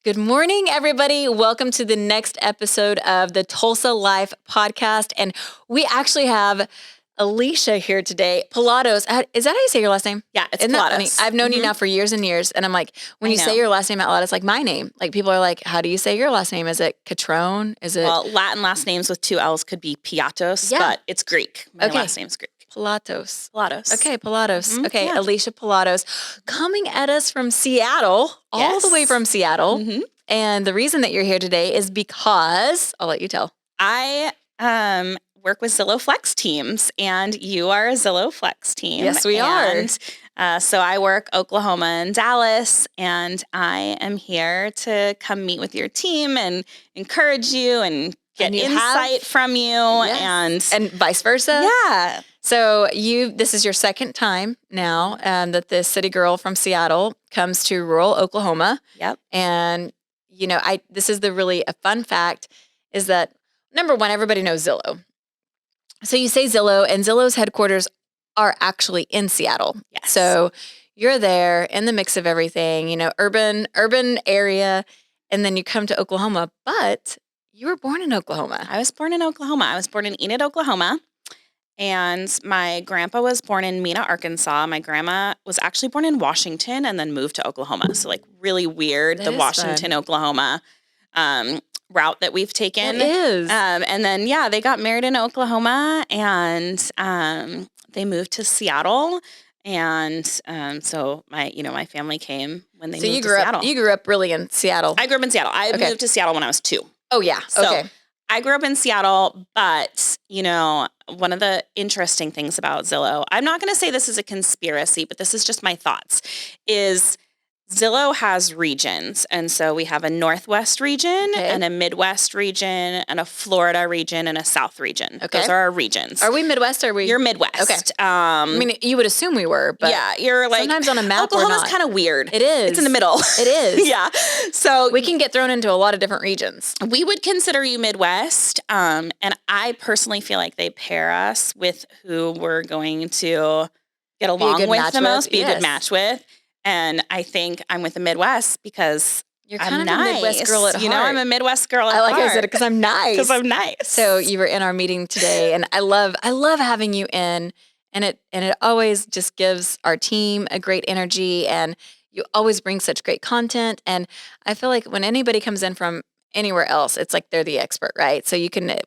Good morning, everybody. Welcome to the next episode of the Tulsa Life podcast. And we actually have Alicia here today. Pilatos. Is that how you say your last name? Yeah, it's Pilatos. I've known you now for years and years. And I'm like, when you say your last name out loud, it's like my name. Like people are like, how do you say your last name? Is it Catrone? Is it? Well, Latin last names with two L's could be Piatos, but it's Greek. My last name's Greek. Pilatos. Okay, Pilatos. Mm-hmm. Okay, yeah. Alicia Pilatos coming at us from Seattle, all the way from Seattle. Mm-hmm. And the reason that you're here today is because, I'll let you tell. I work with Zillow Flex teams, and you are a Zillow Flex team. Yes, we are. So I work Oklahoma and Dallas, and I am here to come meet with your team and encourage you and get insight from you, and vice versa. Yeah. So this is your second time now that the city girl from Seattle comes to rural Oklahoma. Yep. And, this is a fun fact is that, number one, everybody knows Zillow. So you say Zillow, and Zillow's headquarters are actually in Seattle. Yes. So you're there in the mix of everything, urban area, and then you come to Oklahoma, but you were born in Oklahoma. I was born in Oklahoma. I was born in Enid, Oklahoma. And my grandpa was born in Mena, Arkansas. My grandma was actually born in Washington and then moved to Oklahoma. So really weird, the Washington, Oklahoma route that we've taken. It is. And then, they got married in Oklahoma, and they moved to Seattle. And so my family came when they moved to Seattle. You grew up really in Seattle. I grew up in Seattle. I moved to Seattle when I was 2. Oh, yeah. So I grew up in Seattle, but, one of the interesting things about Zillow, I'm not going to say this is a conspiracy, but this is just my thoughts, is Zillow has regions. And so we have a Northwest region and a Midwest region and a Florida region and a South region. Okay. Those are our regions. Are we Midwest or are we? You're Midwest. Okay. You would assume we were, but you're like, sometimes on a map Oklahoma's kind of weird. It is. It's in the middle. It is. Yeah. So we can get thrown into a lot of different regions. We would consider you Midwest. And I personally feel like they pair us with who we're going to get along with the most, be a good match with. And I think I'm with the Midwest because you're kind of a Midwest girl at heart. I'm a Midwest girl at heart. I said it because I'm nice. Because I'm nice. So you were in our meeting today, and I love having you in, and it always just gives our team a great energy, and you always bring such great content. And I feel like when anybody comes in from anywhere else, it's like they're the expert, right? So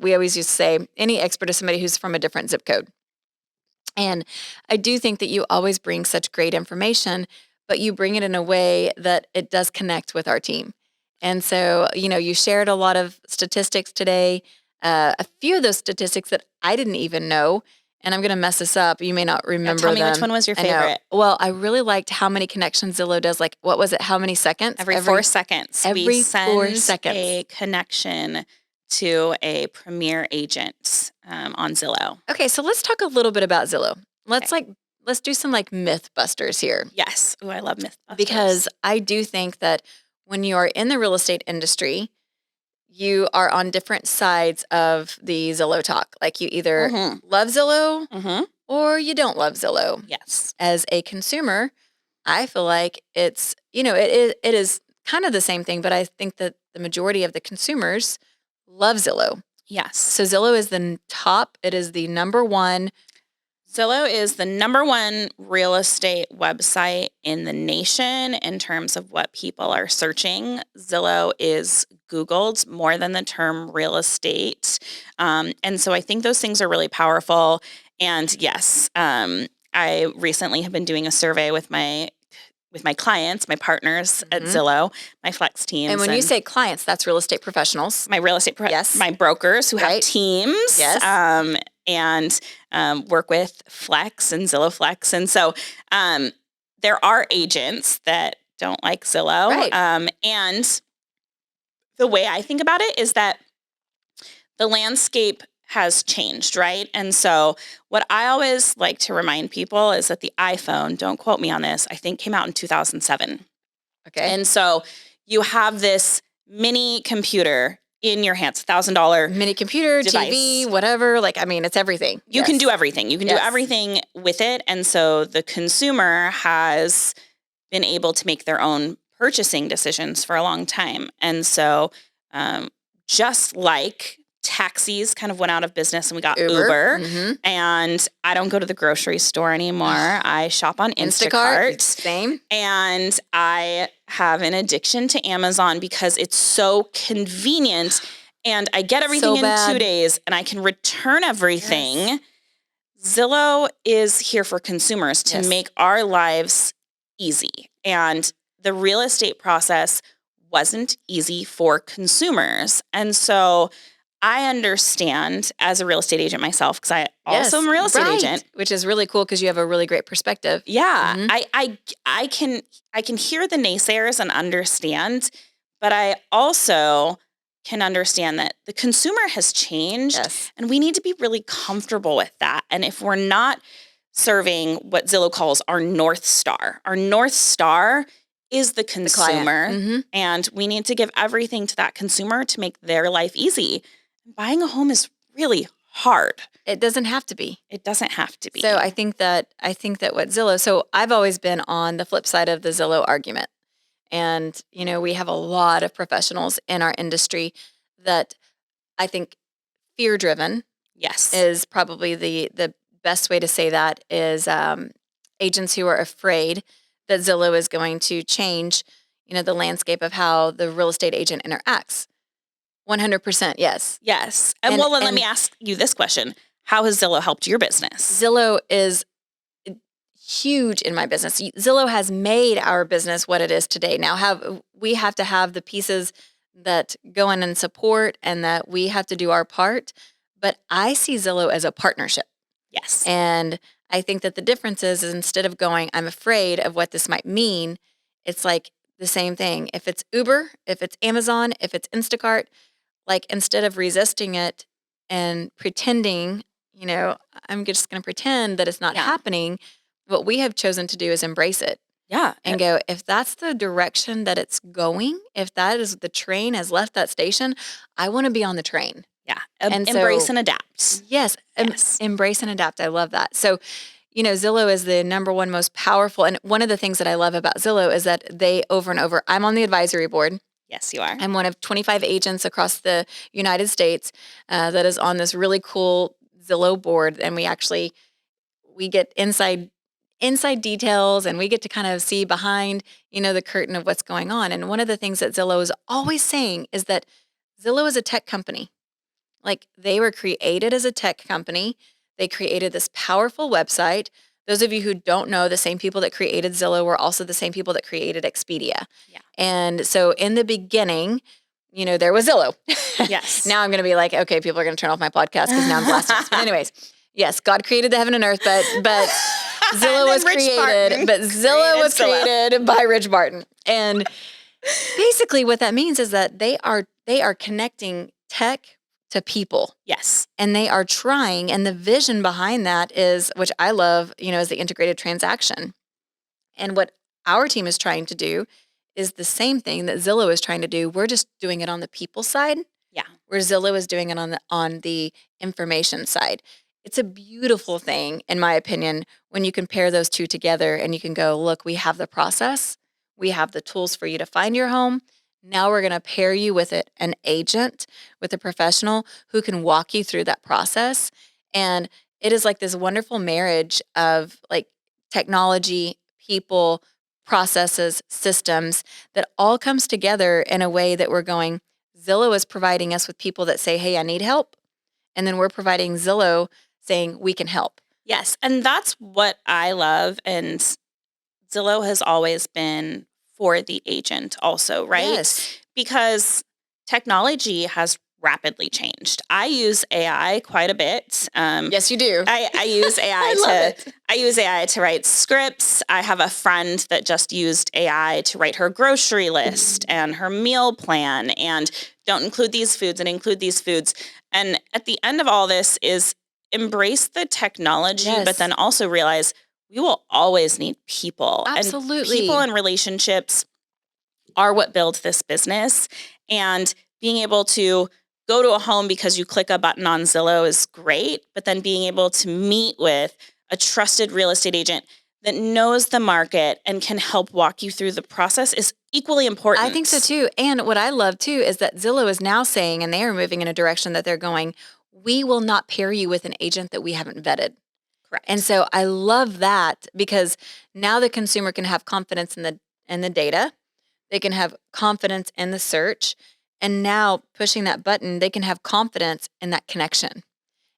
we always used to say any expert is somebody who's from a different zip code. And I do think that you always bring such great information, but you bring it in a way that it does connect with our team. And so, you shared a lot of statistics today, a few of those statistics that I didn't even know, and I'm going to mess this up. You may not remember them. Tell me which one was your favorite. Well, I really liked how many connections Zillow does. Like, what was it? How many seconds? Every 4 seconds. Every 4 seconds. A connection to a premier agent on Zillow. Okay, so let's talk a little bit about Zillow. Let's do some myth busters here. Yes. Ooh, I love myth busters. Because I do think that when you are in the real estate industry, you are on different sides of the Zillow talk. Like you either love Zillow or you don't love Zillow. Yes. As a consumer, I feel like it's, it is kind of the same thing, but I think that the majority of the consumers love Zillow. Yes. So Zillow is the top. It is the number one. Zillow is the number one real estate website in the nation in terms of what people are searching. Zillow is Googled more than the term real estate. And so I think those things are really powerful. And yes, I recently have been doing a survey with my clients, my partners at Zillow, my flex teams. And when you say clients, that's real estate professionals. My real estate my brokers who have teams. Yes. And work with Flex and Zillow Flex. And so there are agents that don't like Zillow. Right. And the way I think about it is that the landscape has changed, right? And so what I always like to remind people is that the iPhone, don't quote me on this, I think came out in 2007. Okay. And so you have this mini computer in your hands, $1,000 mini computer, device. TV, whatever. It's everything. You can do everything. You can do everything with it. And so the consumer has been able to make their own purchasing decisions for a long time. And so just like taxis kind of went out of business and we got Uber, and I don't go to the grocery store anymore. I shop on Instacart. Same. And I have an addiction to Amazon because it's so convenient and I get everything in 2 days and I can return everything. Yes. Zillow is here for consumers to make our lives easy. And the real estate process wasn't easy for consumers. And so I understand as a real estate agent myself, because I also am a real estate agent. Which is really cool because you have a really great perspective. Yeah. I can hear the naysayers and understand, but I also can understand that the consumer has changed and we need to be really comfortable with that. And if we're not serving what Zillow calls our North Star is the consumer, and we need to give everything to that consumer to make their life easy. Buying a home is really hard. It doesn't have to be. It doesn't have to be. So I think that what Zillow, so I've always been on the flip side of the Zillow argument. And, we have a lot of professionals in our industry that I think fear-driven is probably the best way to say that is agents who are afraid that Zillow is going to change, the landscape of how the real estate agent interacts. 100% yes. Yes. And let me ask you this question. How has Zillow helped your business? Zillow is huge in my business. Zillow has made our business what it is today. Now we have to have the pieces that go in and support and that we have to do our part. But I see Zillow as a partnership. Yes. And I think that the difference is instead of going, I'm afraid of what this might mean, it's like the same thing. If it's Uber, if it's Amazon, if it's Instacart, like instead of resisting it and pretending, I'm just going to pretend that it's not happening, what we have chosen to do is embrace it. Yeah. And go, if that's the direction that it's going, if that is the train has left that station, I want to be on the train. Yeah. And embrace and adapt. Yes. Embrace and adapt. I love that. So, Zillow is the number one most powerful. And one of the things that I love about Zillow is that they over and over, I'm on the advisory board. Yes, you are. I'm one of 25 agents across the United States that is on this really cool Zillow board. And we get inside details and we get to kind of see behind, the curtain of what's going on. And one of the things that Zillow is always saying is that Zillow is a tech company. Like they were created as a tech company. They created this powerful website. Those of you who don't know, the same people that created Zillow were also the same people that created Expedia. Yeah. And so in the beginning, there was Zillow. Yes. Now I'm going to be like, okay, people are going to turn off my podcast because now I'm blasting. But anyways, yes, God created the heaven and earth, but Zillow was created. But Zillow was created by Rich Barton. And basically what that means is that they are connecting tech to people. Yes. And they are trying, and the vision behind that is, which I love, is the integrated transaction. And what our team is trying to do is the same thing that Zillow is trying to do. We're just doing it on the people side. Yeah. Where Zillow is doing it on the information side. It's a beautiful thing, in my opinion, when you compare those two together and you can go, look, we have the process. We have the tools for you to find your home. Now we're going to pair you with an agent, with a professional who can walk you through that process. And it is like this wonderful marriage of like technology, people, processes, systems that all comes together in a way that we're going, Zillow is providing us with people that say, hey, I need help. And then we're providing Zillow saying we can help. Yes. And that's what I love. And Zillow has always been for the agent also, right? Yes. Because technology has rapidly changed. I use AI quite a bit. Yes, you do. I use AI I use AI to write scripts. I have a friend that just used AI to write her grocery list and her meal plan and don't include these foods and include these foods. And at the end of all this is embrace the technology, but then also realize we will always need people. Absolutely. And people and relationships are what build this business. And being able to go to a home because you click a button on Zillow is great, but then being able to meet with a trusted real estate agent that knows the market and can help walk you through the process is equally important. I think so too. And what I love too is that Zillow is now saying, and they are moving in a direction that they're going, we will not pair you with an agent that we haven't vetted. And Correct. so I love that because now the consumer can have confidence in the data. They can have confidence in the search. And now pushing that button, they can have confidence in that connection.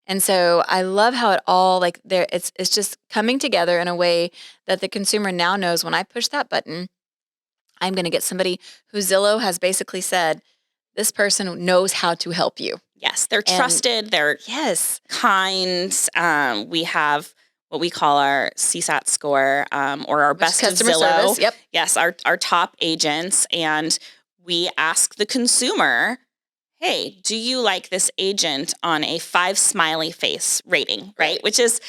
And so I love how it all like there it's just coming together in a way that the consumer now knows when I push that button, I'm going to get somebody who Zillow has basically said, this person knows how to help you. Yes, they're And trusted. They're yes, kind. We have what we call our CSAT score, or our which is best of customer Zillow. service. Yep. Yes, our top agents, and we ask the consumer, "Hey, do you like this agent on a 5 smiley face rating?" Right, which is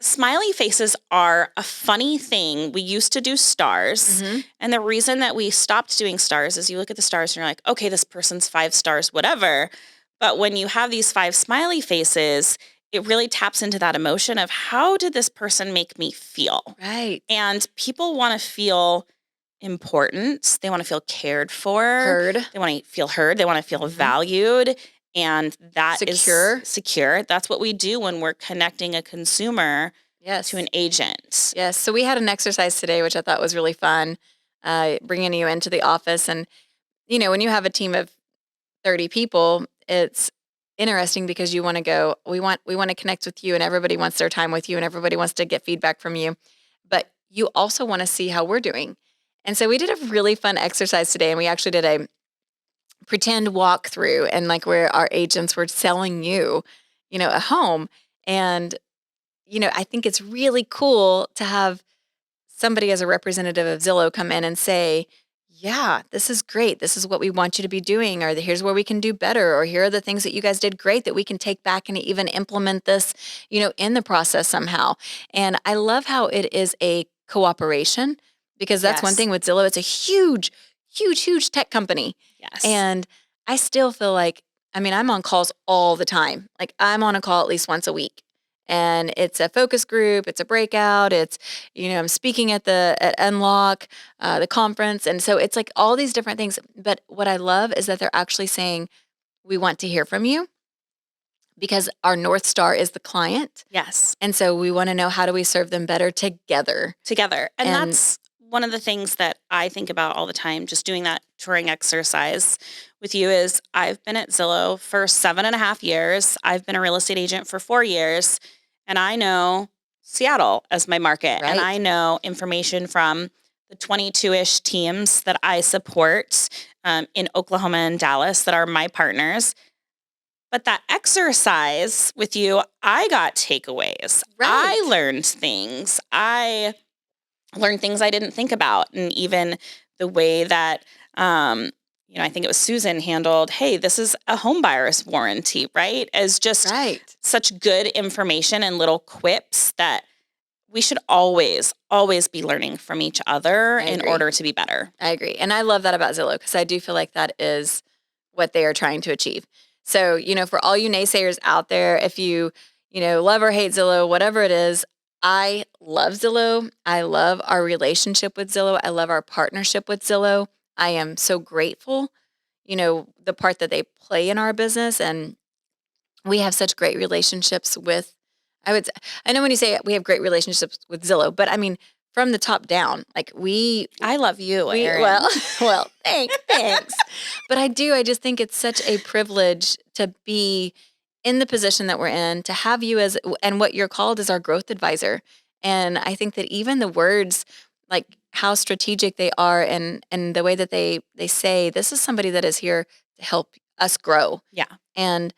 smiley faces are a funny thing. We used to do stars. Mm-hmm. And the reason that we stopped doing stars is you look at the stars and you're like, okay, this person's 5 stars, whatever. But when you have these 5 smiley faces, it really taps into that emotion of how did this person make me feel? Right. And people want to feel important. They want to feel cared for. Heard. They want to feel heard. They want to feel valued. And that is secure. That's what we do when we're connecting a consumer Yes. to an agent. Yes. So we had an exercise today, which I thought was really fun, bringing you into the office. And, you know, when you have a team of 30 people, it's interesting because you want to go, we want to connect with you and everybody wants their time with you and everybody wants to get feedback from you. But you also want to see how we're doing. And so we did a really fun exercise today and we actually did a pretend walkthrough and like where our agents were selling you, you know, a home. And, you know, I think it's really cool to have somebody as a representative of Zillow come in and say, yeah, this is great. This is what we want you to be doing, or here's where we can do better, or here are the things that you guys did great that we can take back and even implement this, you know, in the process somehow. And I love how it is a cooperation because that's one thing with Zillow. It's a huge, huge, huge tech company. Yes. And I still feel like, I mean, I'm on calls all the time. Like I'm on a call at least once a week. And it's a focus group, it's a breakout, it's, you know, I'm speaking at Unlock, the conference. And so it's like all these different things. But what I love is that they're actually saying, we want to hear from you because our North Star is the client. Yes. And so we want to know how do we serve them better together. And that's one of the things that I think about all the time, just doing that touring exercise with you is I've been at Zillow for 7.5 years. I've been a real estate agent for 4 years, and I know Seattle as my market. Right. And I know information from the 22-ish teams that I support in Oklahoma and Dallas that are my partners. But that exercise with you, I got takeaways. Right. I learned things. I learned things I didn't think about. And even the way that, you know, I think it was Susan handled, hey, this is a home buyer's warranty, right? As just such good information and little quips that we should always, always be learning from each other in order to be better. I agree. And I love that about Zillow because I do feel like that is what they are trying to achieve. So, you know, for all you naysayers out there, if you know, love or hate Zillow, whatever it is, I love Zillow. I love our relationship with Zillow. I love our partnership with Zillow. I am so grateful, you know, the part that they play in our business. And we have such great relationships with, I know when you say we have great relationships with Zillow, but I mean, from the top down, like I love you, Erin. Well, thanks. But I just think it's such a privilege to be in the position that we're in, to have you as, and what you're called is our growth advisor. And I think that even the words, like how strategic they are and the way that they say, this is somebody that is here to help us grow. Yeah. And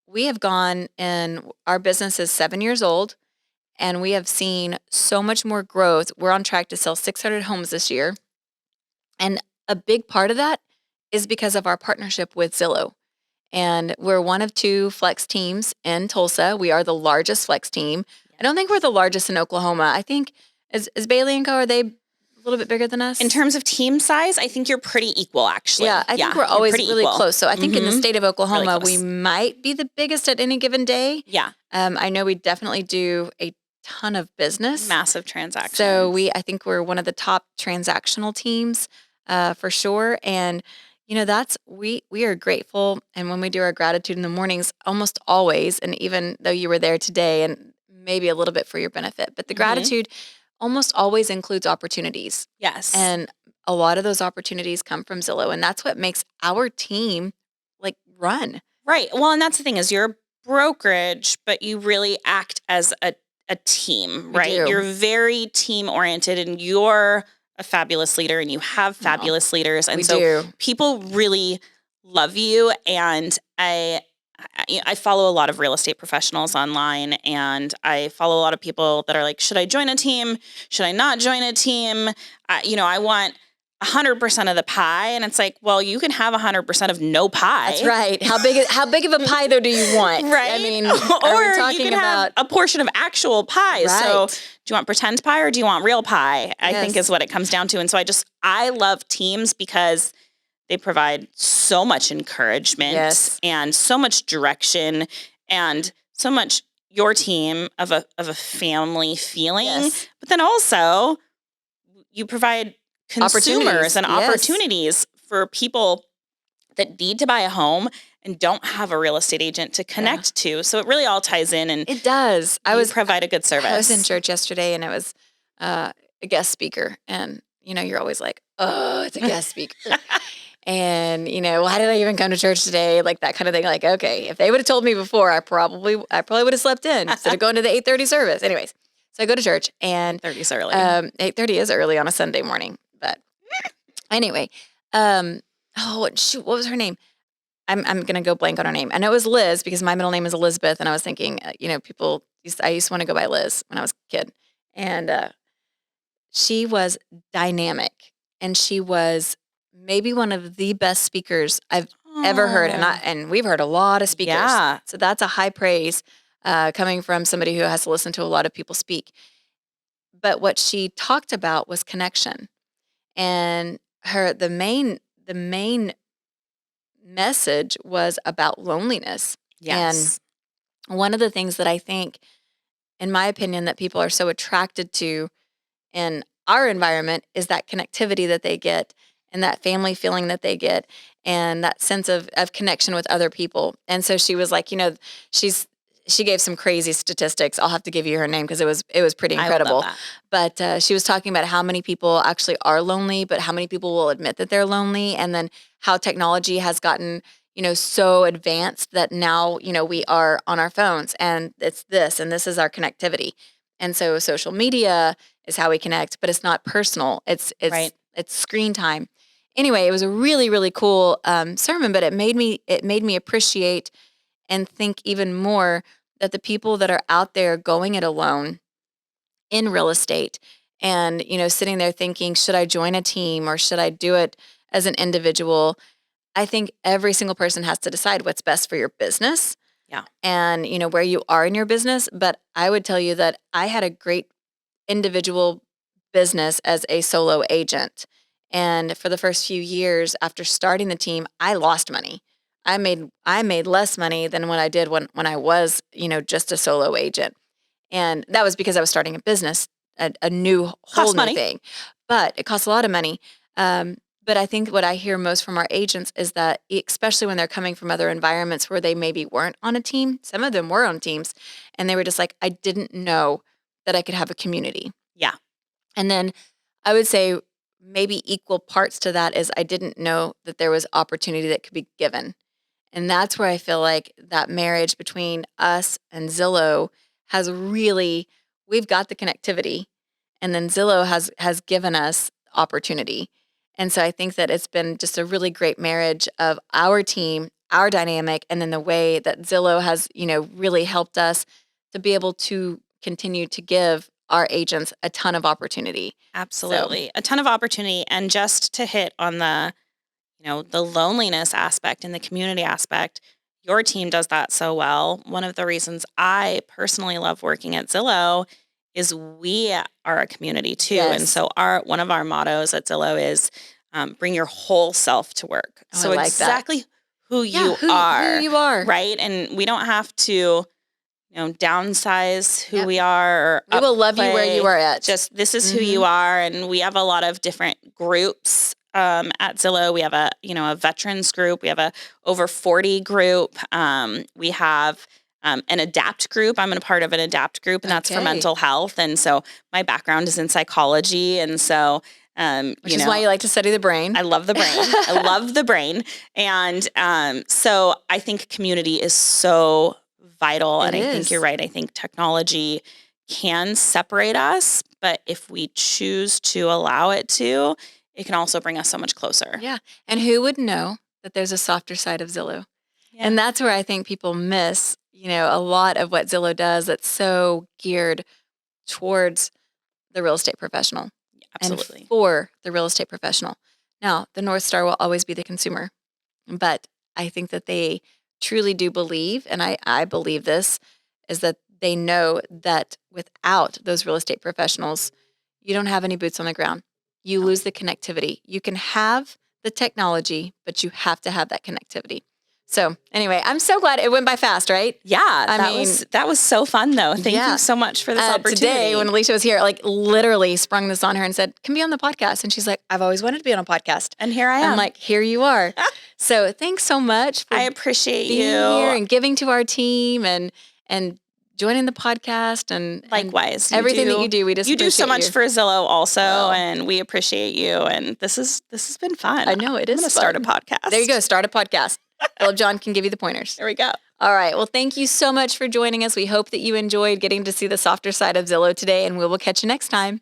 we have gone, and our business is 7 years old, and we have seen so much more growth. We're on track to sell 600 homes this year. And a big part of that is because of our partnership with Zillow. And we're one of 2 flex teams in Tulsa. We are the largest flex team. I don't think we're the largest in Oklahoma. I think, is Bailey & Co., are they a little bit bigger than us? In terms of team size, I think you're pretty equal, actually. Yeah, I think we're always really equal. Close. So I think in the state of Oklahoma, really we might be the biggest at any given day. Yeah. I know we definitely do a ton of business. Massive transactions. So I think we're one of the top transactional teams. for sure. And that's we are grateful. And when we do our gratitude in the mornings, almost always, and even though you were there today, and maybe a little bit for your benefit, but the gratitude almost always includes opportunities. Yes. And a lot of those opportunities come from Zillow, and that's what makes our team run. Right. Well, and that's the thing is you're a brokerage, but you really act as a team, We right? do. You're very team oriented, and you're a fabulous leader, and you have fabulous leaders. And We so do. people really love you. And I follow a lot of real estate professionals online, and I follow a lot of people that are like, should I join a team? Should I not join a team? I want 100% of the pie. And it's like, well, you can have 100% of no pie. That's right. How big of a pie though do you want? Right. I mean, or talking you can about have a portion of actual pie. Right. So do you want pretend pie or do you want real pie? I think Yes. is what it comes down to. And so I love teams because they provide so much encouragement Yes. and so much direction and so much your team of a family feeling. Yes. But then also you provide consumers and Yes. opportunities for people that need to buy a home and don't have a real estate agent to connect to. So it really all ties in, and It does. you provide a good service. I was in church yesterday, and it was a guest speaker, and you're always like, oh, it's a guest speaker. And, why did I even come to church today? Like that kind of thing. Like, okay, if they would have told me before, I probably would have slept in instead of going to the 8:30 service. Anyways, so I go to church, and 30 is early. 8:30 is early on a Sunday morning. But anyway, shoot, what was her name? I'm gonna go blank on her name. I know it was Liz because my middle name is Elizabeth, and I was thinking, I used to want to go by Liz when I was a kid, and she was dynamic, and she was maybe one of the best speakers I've ever heard, and we've heard a lot of speakers. Yeah. So that's a high praise coming from somebody who has to listen to a lot of people speak. But what she talked about was connection, and the main message was about loneliness. Yes. And one of the things that I think, in my opinion, that people are so attracted to in our environment is that connectivity that they get and that family feeling that they get and that sense of connection with other people. And so she was like, she gave some crazy statistics. I'll have to give you her name because it was pretty incredible. I love that. But she was talking about how many people actually are lonely, but how many people will admit that they're lonely, and then how technology has gotten so advanced that now we are on our phones, and it's this, and this is our connectivity. And so social media is how we connect, but it's not personal. It's Right. It's screen time. Anyway, it was a really, really cool sermon, but it made me appreciate and think even more that the people that are out there going it alone in real estate and, sitting there thinking, should I join a team or should I do it as an individual? I think every single person has to decide what's best for your business. Yeah. And, where you are in your business. But I would tell you that I had a great individual business as a solo agent. And for the first few years after starting the team, I lost money. I made less money than what I did when I was, just a solo agent. And that was because I was starting a business, a whole new thing. But it costs a lot of money. But I think what I hear most from our agents is that, especially when they're coming from other environments where they maybe weren't on a team, some of them were on teams, and they were just like, I didn't know that I could have a community. Yeah. And then I would say maybe equal parts to that is I didn't know that there was opportunity that could be given. And that's where I feel like that marriage between us and Zillow has we've got the connectivity, and then Zillow has given us opportunity. And so I think that it's been just a really great marriage of our team, our dynamic, and then the way that Zillow has, really helped us to be able to continue to give our agents a ton of opportunity. Absolutely. A ton of opportunity. And just to hit on the loneliness aspect and the community aspect, your team does that so well. One of the reasons I personally love working at Zillow is we are a community too. Yes. And so one of our mottos at Zillow is bring your whole self to work. Oh, so I like exactly that. who you Who are. Who you are. Right. And we don't have to downsize who we are. Or we will love you where you are at. Just this is who you are. And we have a lot of different groups at Zillow. We have a veterans group. We have a over 40 group. We have an adapt group. I'm a part of an adapt group, and that's for Okay. mental health. And so my background is in psychology. And so, Which is why you like to study the brain. I love the brain. I love the brain. And so I think community is so vital. It And I think is. you're right. I think technology can separate us, but if we choose to allow it to, it can also bring us so much closer. Yeah. And who would know that there's a softer side of Zillow? Yeah. And that's where I think people miss, a lot of what Zillow does that's so geared towards the real estate professional. Absolutely. And for the real estate professional. Now, the North Star will always be the consumer, but I think that they truly do believe, and I believe this, is that they know that without those real estate professionals, you don't have any boots on the ground. You lose the connectivity. You can have the technology, but you have to have that connectivity. So anyway, I'm so glad it went by fast, right? Yeah, I mean, that was so fun though. Thank yeah. you so much for this opportunity. Today, when Alicia was here, literally sprung this on her and said, "Can be on the podcast." And she's like, "I've always wanted to be on a podcast." And here I am. I'm like, "Here you are." So thanks so much for I appreciate being you here and giving to our team and joining the podcast and likewise everything that you do. We just you do so appreciate much you. for Zillow also, and we appreciate you. And this has been fun. I know it is. I'm gonna start a podcast. There you go. Start a podcast. Philip John can give you the pointers. There we go. All right. Well, thank you so much for joining us. We hope that you enjoyed getting to see the softer side of Zillow today, and we will catch you next time.